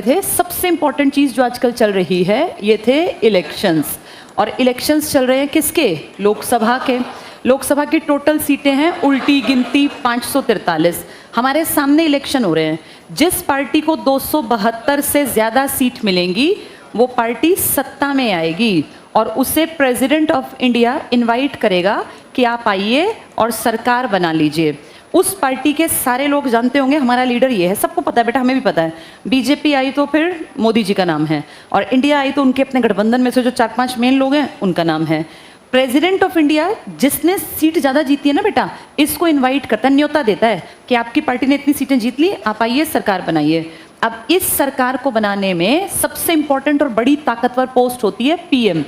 थे सबसे इंपॉर्टेंट चीज जो आजकल चल रही है ये थे इलेक्शंस। और इलेक्शंस चल रहे हैं किसके? लोकसभा के। लोकसभा की टोटल सीटें हैं उल्टी गिनती 543। हमारे सामने इलेक्शन हो रहे हैं। जिस पार्टी को 272 से ज़्यादा सीट मिलेंगी वो पार्टी सत्ता में आएगी और उसे प्रेसिडेंट ऑफ इंडिया इनवाइट करेगा कि आप आइए और सरकार बना लीजिए। उस पार्टी के सारे लोग जानते होंगे हमारा लीडर ये है, सबको पता है बेटा, हमें भी पता है। बीजेपी आई तो फिर मोदी जी का नाम है, और इंडिया आई तो उनके अपने गठबंधन में से जो 4-5 मेन लोग हैं उनका नाम है। प्रेसिडेंट ऑफ इंडिया जिसने सीट ज़्यादा जीती है ना बेटा, इसको इनवाइट करता है, न्योता देता है कि आपकी पार्टी ने इतनी सीटें जीत ली, आप आइए सरकार बनाइए। अब इस सरकार को बनाने में सबसे इंपॉर्टेंट और बड़ी ताकतवर पोस्ट होती है पीएम।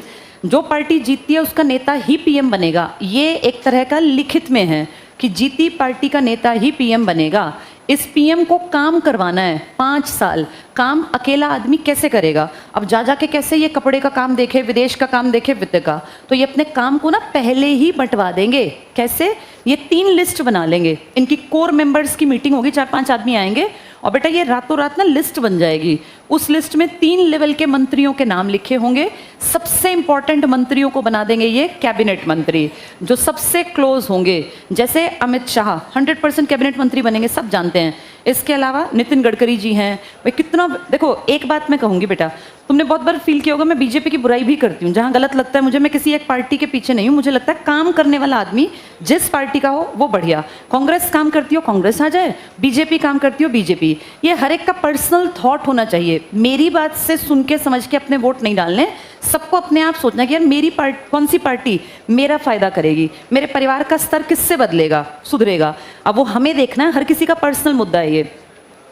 जो पार्टी जीतती है उसका नेता ही पीएम बनेगा। ये एक तरह का लिखित में है कि जीती पार्टी का नेता ही पीएम बनेगा। इस पीएम को काम करवाना है 5 साल। काम अकेला आदमी कैसे करेगा? अब जा के कैसे ये कपड़े का काम देखे, विदेश का काम देखे, वित्त का, तो ये अपने काम को ना पहले ही बंटवा देंगे। कैसे? ये 3 लिस्ट बना लेंगे। इनकी कोर मेंबर्स की मीटिंग होगी, 4-5 आदमी आएंगे और बेटा ये रातों रात ना लिस्ट बन जाएगी। उस लिस्ट में 3 लेवल के मंत्रियों के नाम लिखे होंगे। सबसे इंपॉर्टेंट मंत्रियों को बना देंगे ये कैबिनेट मंत्री, जो सबसे क्लोज होंगे। जैसे अमित शाह 100% कैबिनेट मंत्री बनेंगे, सब जानते हैं। इसके अलावा नितिन गडकरी जी हैं। भाई कितना, देखो एक बात मैं कहूँगी बेटा, तुमने बहुत बार फील किया होगा मैं बीजेपी की बुराई भी करती हूँ। जहाँ गलत लगता है मुझे, मैं किसी एक पार्टी के पीछे नहीं हूँ। मुझे लगता है काम करने वाला आदमी जिस पार्टी का हो वो बढ़िया। कांग्रेस काम करती हो कांग्रेस आ जाए, बीजेपी काम करती हो बीजेपी। ये हर एक का पर्सनल थॉट होना चाहिए। मेरी बात से सुन के समझ के अपने वोट नहीं डालने। सबको अपने आप सोचना कि यार मेरी पार्टी, कौन सी पार्टी मेरा फायदा करेगी, मेरे परिवार का स्तर किससे बदलेगा, सुधरेगा। अब वो हमें देखना है, हर किसी का पर्सनल मुद्दा है ये।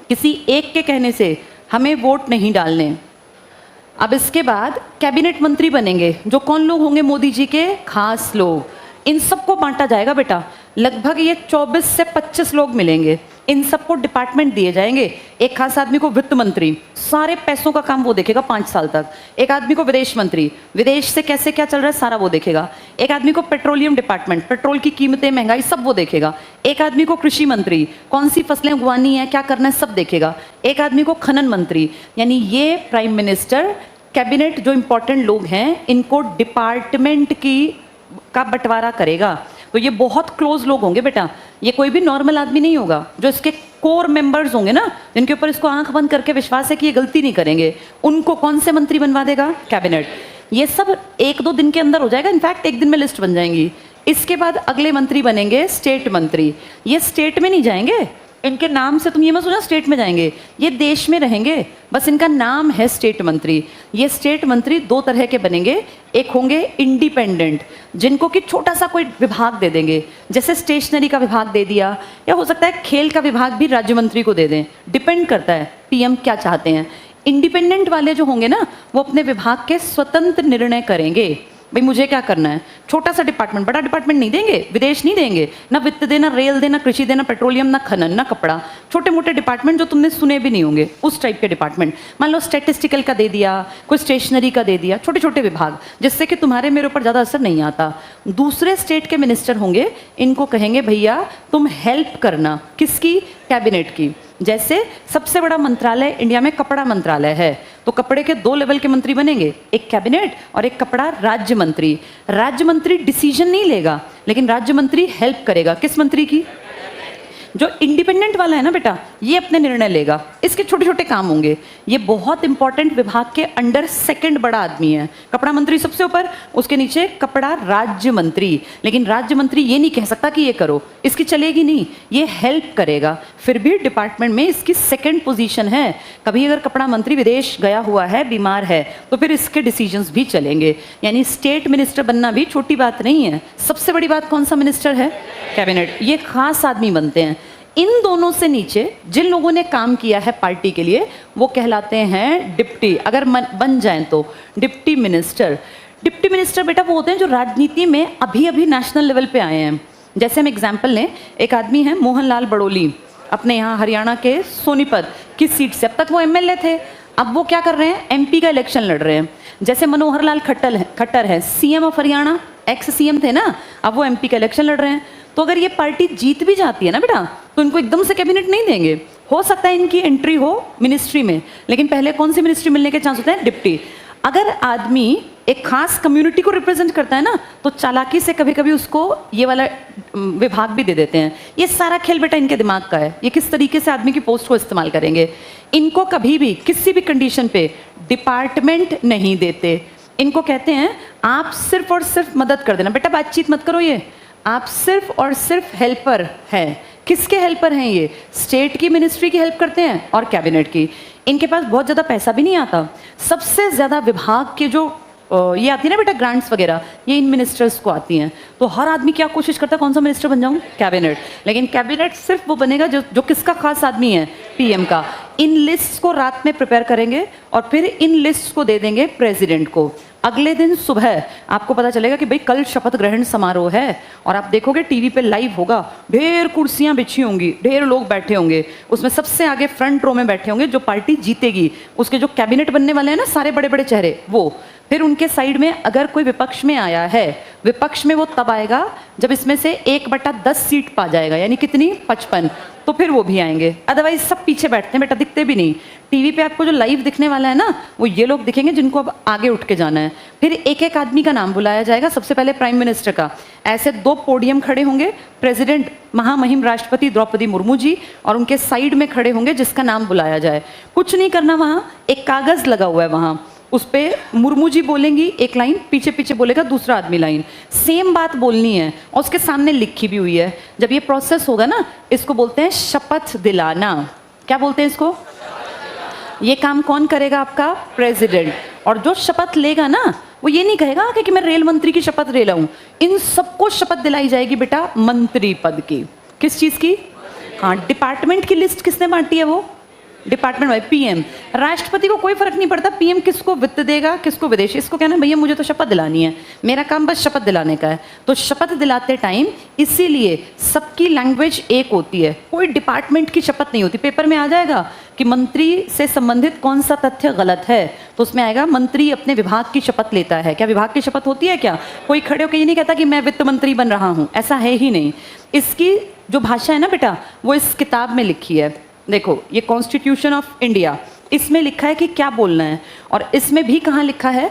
किसी एक के कहने से हमें वोट नहीं डालने। अब इसके बाद कैबिनेट मंत्री बनेंगे, जो कौन लोग होंगे? मोदी जी के खास लोग। इन सबको बांटा जाएगा बेटा। लगभग ये 24 से 25 लोग मिलेंगे। इन सबको डिपार्टमेंट दिए जाएंगे। एक खास आदमी को वित्त मंत्री, सारे पैसों का काम वो देखेगा 5 साल तक। एक आदमी को विदेश मंत्री, विदेश से कैसे क्या चल रहा है सारा वो देखेगा। एक आदमी को पेट्रोलियम डिपार्टमेंट, पेट्रोल की कीमतें, महंगाई सब वो देखेगा। एक आदमी को कृषि मंत्री, कौन सी फसलें उगानी है, क्या करना है, सब देखेगा। एक आदमी को खनन मंत्री, यानी ये प्राइम मिनिस्टर कैबिनेट जो इंपॉर्टेंट लोग हैं इनको डिपार्टमेंट का बंटवारा करेगा। तो ये बहुत क्लोज लोग होंगे बेटा। ये कोई भी नॉर्मल आदमी नहीं होगा। जो इसके कोर मेंबर्स होंगे ना, जिनके ऊपर इसको आंख बंद करके विश्वास है कि ये गलती नहीं करेंगे, उनको कौन से मंत्री बनवा देगा? कैबिनेट। ये सब 1-2 दिन के अंदर हो जाएगा। इनफैक्ट 1 दिन में लिस्ट बन जाएंगी। इसके बाद अगले मंत्री बनेंगे स्टेट मंत्री। ये स्टेट में नहीं जाएंगे, इनके नाम से तुम ये मत सोचना स्टेट में जाएंगे, ये देश में रहेंगे, बस इनका नाम है स्टेट मंत्री। ये स्टेट मंत्री 2 तरह के बनेंगे। एक होंगे इंडिपेंडेंट, जिनको कि छोटा सा कोई विभाग दे देंगे, जैसे स्टेशनरी का विभाग दे दिया, या हो सकता है खेल का विभाग भी राज्य मंत्री को दे दें। डिपेंड करता है पीएम क्या चाहते हैं। इंडिपेंडेंट वाले जो होंगे ना, वो अपने विभाग के स्वतंत्र निर्णय करेंगे। भाई मुझे क्या करना है, छोटा सा डिपार्टमेंट, बड़ा डिपार्टमेंट नहीं देंगे, विदेश नहीं देंगे, ना वित्त देना, रेल देना, कृषि देना, पेट्रोलियम, ना खनन, ना कपड़ा। छोटे मोटे डिपार्टमेंट जो तुमने सुने भी नहीं होंगे, उस टाइप के डिपार्टमेंट। मान लो स्टैटिस्टिकल का दे दिया, कोई स्टेशनरी का दे दिया, छोटे छोटे विभाग, जिससे कि तुम्हारे मेरे ऊपर ज़्यादा असर नहीं आता। दूसरे स्टेट के मिनिस्टर होंगे, इनको कहेंगे भैया तुम हेल्प करना, किसकी? कैबिनेट की। जैसे सबसे बड़ा मंत्रालय इंडिया में कपड़ा मंत्रालय है, तो कपड़े के 2 लेवल के मंत्री बनेंगे, एक कैबिनेट और एक कपड़ा राज्य मंत्री। राज्य मंत्री डिसीजन नहीं लेगा, लेकिन राज्य मंत्री हेल्प करेगा। किस मंत्री की? जो इंडिपेंडेंट वाला है ना बेटा, ये अपने निर्णय लेगा। इसके छोटे छोटे काम होंगे। ये बहुत इंपॉर्टेंट विभाग के अंडर सेकंड बड़ा आदमी है। कपड़ा मंत्री सबसे ऊपर, उसके नीचे कपड़ा राज्य मंत्री। लेकिन राज्य मंत्री ये नहीं कह सकता कि ये करो, इसकी चलेगी नहीं, ये हेल्प करेगा। फिर भी डिपार्टमेंट में इसकी सेकंड पोजीशन है। कभी अगर कपड़ा मंत्री विदेश गया हुआ है, बीमार है, तो फिर इसके डिसीजंस भी चलेंगे। यानी स्टेट मिनिस्टर बनना भी छोटी बात नहीं है। सबसे बड़ी बात कौन सा मिनिस्टर है? कैबिनेट। ये खास आदमी बनते हैं। इन दोनों से नीचे जिन लोगों ने काम किया है पार्टी के लिए, वो कहलाते हैं डिप्टी। अगर बन जाएं तो डिप्टी मिनिस्टर। डिप्टी मिनिस्टर बेटा वो होते हैं जो राजनीति में अभी अभी नेशनल लेवल पे आए हैं। जैसे हम एग्जाम्पल लें, एक आदमी है मोहनलाल बड़ोली, अपने यहाँ हरियाणा के सोनीपत की सीट से। अब तक वो एमएलए थे, अब वो क्या कर रहे हैं? एमपी का इलेक्शन लड़ रहे हैं। जैसे मनोहर लाल खट्टर है, CM of Haryana, ex CM थे ना, अब वो एमपी का इलेक्शन लड़ रहे हैं। तो अगर ये पार्टी जीत भी जाती है ना बेटा, तो इनको एकदम से कैबिनेट नहीं देंगे। हो सकता है इनकी एंट्री हो मिनिस्ट्री में, लेकिन पहले कौन सी मिनिस्ट्री मिलने के चांस होते हैं? डिप्टी। अगर आदमी एक खास कम्युनिटी को रिप्रेजेंट करता है ना, तो चालाकी से कभी कभी उसको ये वाला विभाग भी दे देते हैं। ये सारा खेल बेटा इनके दिमाग का है, ये किस तरीके से आदमी की पोस्ट को इस्तेमाल करेंगे। इनको कभी भी किसी भी कंडीशन पे डिपार्टमेंट नहीं देते। इनको कहते हैं आप सिर्फ और सिर्फ मदद कर देना, बेटा बातचीत मत करो, ये आप सिर्फ और सिर्फ हेल्पर हैं। किसके हेल्पर हैं ये? स्टेट की मिनिस्ट्री की हेल्प करते हैं और कैबिनेट की। इनके पास बहुत ज़्यादा पैसा भी नहीं आता। सबसे ज़्यादा विभाग के जो ये आती है ना बेटा ग्रांट्स वगैरह, ये इन मिनिस्टर्स को आती हैं। तो हर आदमी क्या कोशिश करता है, कौन सा मिनिस्टर बन जाऊँ? कैबिनेट। लेकिन कैबिनेट सिर्फ वो बनेगा जो किसका खास आदमी है? पीएम का। इन लिस्ट को रात में प्रिपेयर करेंगे और फिर इन लिस्ट को दे देंगे प्रेसिडेंट को। अगले दिन सुबह आपको पता चलेगा कि भाई कल शपथ ग्रहण समारोह है, और आप देखोगे टीवी पे लाइव होगा, ढेर कुर्सियां बिछी होंगी, ढेर लोग बैठे होंगे, उसमें सबसे आगे फ्रंट रो में बैठे होंगे जो पार्टी जीतेगी, उसके जो कैबिनेट बनने वाले हैं ना सारे बड़े बड़े चेहरे, वो। फिर उनके साइड में अगर कोई विपक्ष में आया है, विपक्ष में वो तब आएगा जब इसमें से 1/10 सीट पा जाएगा, यानी कितनी? 55, तो फिर वो भी आएंगे। अदरवाइज सब पीछे बैठते हैं बेटा, दिखते भी नहीं। टीवी पे आपको जो लाइव दिखने वाला है ना, वो ये लोग दिखेंगे जिनको अब आगे उठ के जाना है। फिर एक एक आदमी का नाम बुलाया जाएगा, सबसे पहले प्राइम मिनिस्टर का। ऐसे 2 पोडियम खड़े होंगे, प्रेसिडेंट महामहिम राष्ट्रपति द्रौपदी मुर्मू जी, और उनके साइड में खड़े होंगे जिसका नाम बुलाया जाए। कुछ नहीं करना, वहाँ एक कागज़ लगा हुआ है, वहाँ उस पर मुर्मू जी बोलेंगी एक लाइन, पीछे पीछे बोलेगा दूसरा आदमी लाइन, सेम बात बोलनी है और उसके सामने लिखी भी हुई है। जब ये प्रोसेस होगा ना, इसको बोलते हैं शपथ दिलाना। क्या बोलते हैं इसको? ये काम कौन करेगा? आपका प्रेसिडेंट। और जो शपथ लेगा ना, वो ये नहीं कहेगा कि मैं रेल मंत्री की शपथ ले लाऊं। इन सबको शपथ दिलाई जाएगी बेटा मंत्री पद की। किस चीज़ की? हाँ, डिपार्टमेंट की लिस्ट किसने बांटी है? वो डिपार्टमेंट वाइज पीएम। राष्ट्रपति को कोई फर्क नहीं पड़ता पीएम किसको वित्त देगा, किसको विदेश। इसको कहना भैया मुझे तो शपथ दिलानी है, मेरा काम बस शपथ दिलाने का है। तो शपथ दिलाते टाइम इसीलिए सबकी लैंग्वेज एक होती है, कोई डिपार्टमेंट की शपथ नहीं होती। पेपर में आ जाएगा कि मंत्री से संबंधित कौन सा तथ्य गलत है, तो उसमें आएगा मंत्री अपने विभाग की शपथ लेता है। क्या विभाग की शपथ होती है क्या? कोई खड़े होकर ये नहीं कहता कि मैं वित्त मंत्री बन रहा हूँ, ऐसा है ही नहीं। इसकी जो भाषा है ना बेटा, वो इस किताब में लिखी है। देखो, ये कॉन्स्टिट्यूशन ऑफ इंडिया, इसमें लिखा है कि क्या बोलना है, और इसमें भी कहाँ लिखा है